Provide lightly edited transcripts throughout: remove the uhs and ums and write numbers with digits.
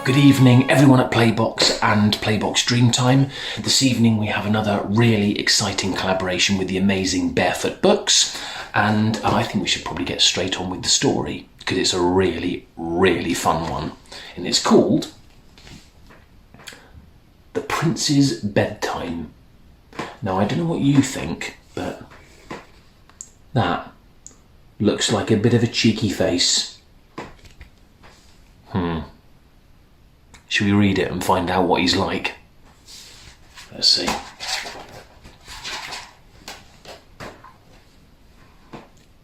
Good evening, everyone at Playbox and Playbox Dreamtime. This evening we have another really exciting collaboration with the amazing Barefoot Books, and I think we should probably get straight on with the story because it's a really, really fun one. And it's called The Prince's Bedtime. Now, I don't know what you think, but that looks like a bit of a cheeky face. Should we read it and find out what he's like? Let's see.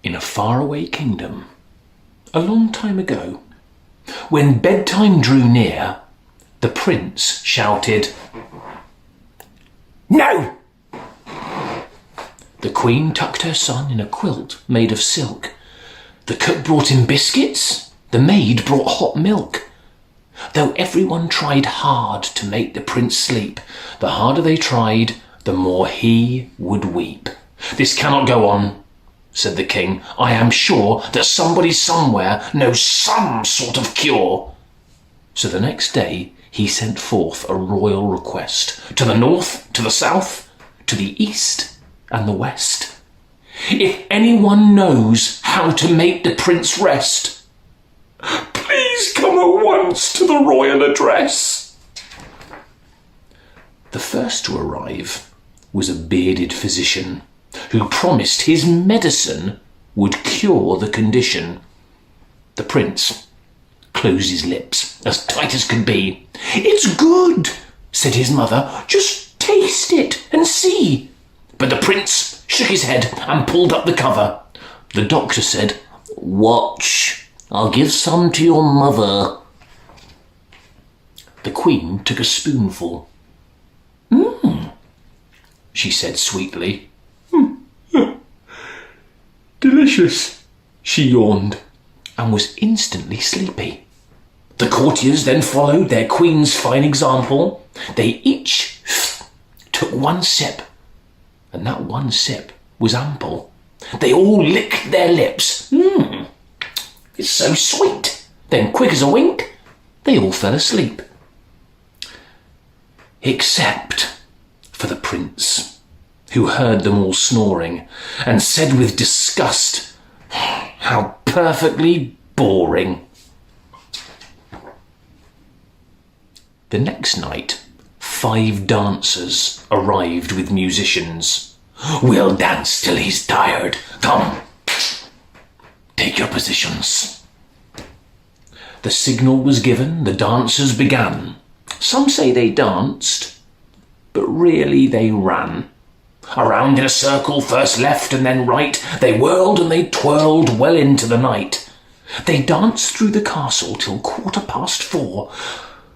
In a faraway kingdom, a long time ago, when bedtime drew near, the prince shouted, "No!" The queen tucked her son in a quilt made of silk. The cook brought him biscuits. The maid brought hot milk. Though everyone tried hard to make the prince sleep, the harder they tried, the more he would weep. "This cannot go on," said the king. "I am sure that somebody somewhere knows some sort of cure." So the next day he sent forth a royal request to the north, to the south, to the east and the west. "If anyone knows how to make the prince rest, please come at once to the royal address." The first to arrive was a bearded physician who promised his medicine would cure the condition. The prince closed his lips as tight as could be. "It's good," said his mother. "Just taste it and see." But the prince shook his head and pulled up the cover. The doctor said, "Watch. I'll give some to your mother." The queen took a spoonful. She said sweetly. "Delicious," she yawned, and was instantly sleepy. The courtiers then followed their queen's fine example. They each took one sip, and that one sip was ample. They all licked their lips. It's so sweet. Then, quick as a wink, they all fell asleep. Except for the prince, who heard them all snoring and said with disgust, "How perfectly boring." The next night, 5 dancers arrived with musicians. "We'll dance till he's tired. Come. Take your positions." The signal was given, the dancers began. Some say they danced, but really they ran. Around in a circle, first left and then right, they whirled and they twirled well into the night. They danced through the castle till 4:15,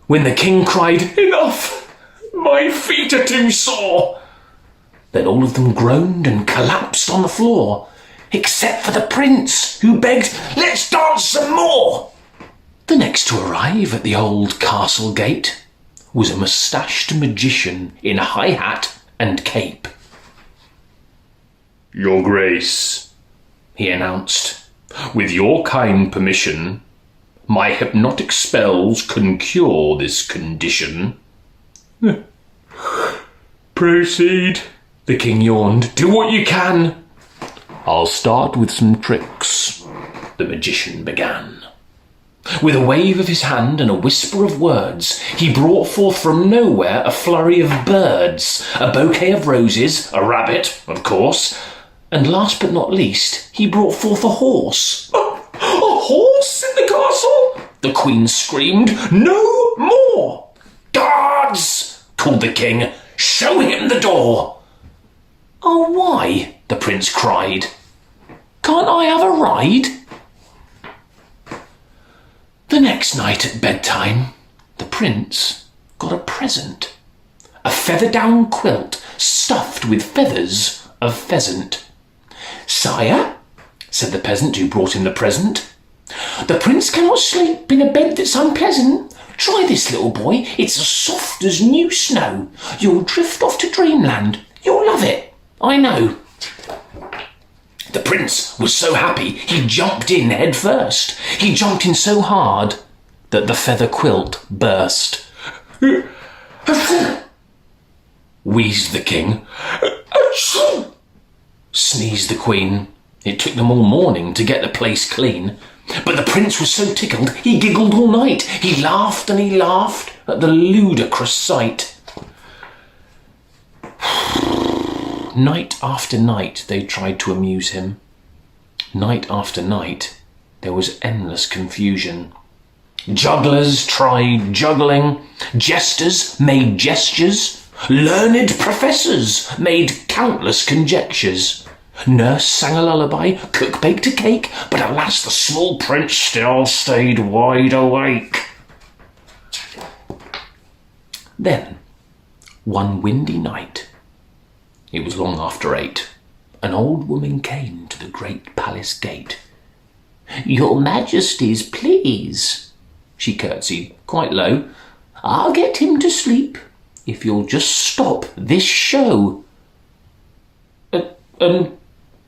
when the king cried, "Enough! My feet are too sore!" Then all of them groaned and collapsed on the floor, except for the prince, who begged, "Let's dance some more." The next to arrive at the old castle gate was a moustached magician in high hat and cape. "Your Grace," he announced, "with your kind permission, my hypnotic spells can cure this condition." "Proceed," the king yawned. "Do what you can." "I'll start with some tricks," the magician began. With a wave of his hand and a whisper of words, he brought forth from nowhere a flurry of birds, a bouquet of roses, a rabbit, of course, and last but not least, he brought forth a horse. A horse in the castle?" the queen screamed. "No more!" "Guards!" called the king. "Show him the door." "Oh, why?" the prince cried. "Can't I have a ride?" The next night at bedtime, the prince got a present. A feather-down quilt stuffed with feathers of pheasant. "Sire," said the peasant who brought him the present, "the prince cannot sleep in a bed that's unpleasant. Try this, little boy. It's as soft as new snow. You'll drift off to dreamland. You'll love it. I know." The prince was so happy he jumped in head first. He jumped in so hard that the feather quilt burst. Wheezed the king. Sneezed the queen. It took them all morning to get the place clean. But the prince was so tickled, he giggled all night. He laughed and he laughed at the ludicrous sight. Night after night they tried to amuse him. Night after night there was endless confusion. Jugglers tried juggling, jesters made gestures, learned professors made countless conjectures. Nurse sang a lullaby, cook baked a cake, but alas, the small prince still stayed wide awake. Then, one windy night, it was long after 8, an old woman came to the great palace gate. "Your Majesties, please," she curtsied quite low. "I'll get him to sleep if you'll just stop this show."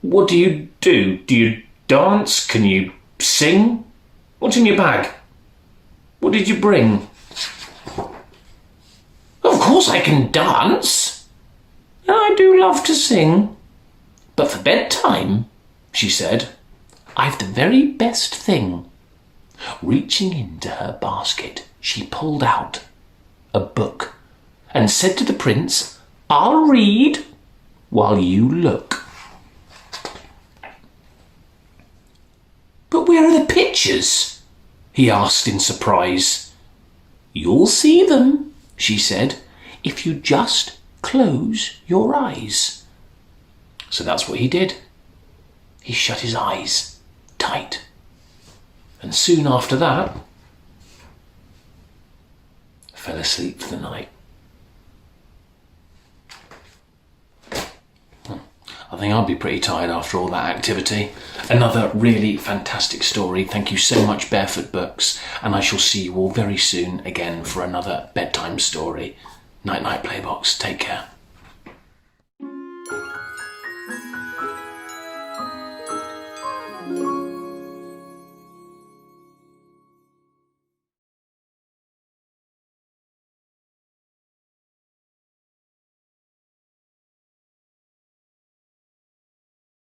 What do you do? Do you dance? Can you sing? What's in your bag? What did you bring? Of course I can dance. I do love to sing. But for bedtime, she said, I've the very best thing. Reaching into her basket, she pulled out a book and said to the prince, "I'll read while you look." "But where are the pictures?" he asked in surprise. "You'll see them," she said, "if you just close your eyes." So that's what he did. He shut his eyes tight. And soon after that, fell asleep for the night. I think I'll be pretty tired after all that activity. Another really fantastic story. Thank you so much, Barefoot Books, and I shall see you all very soon again for another bedtime story. Night night, Playbox. Take care.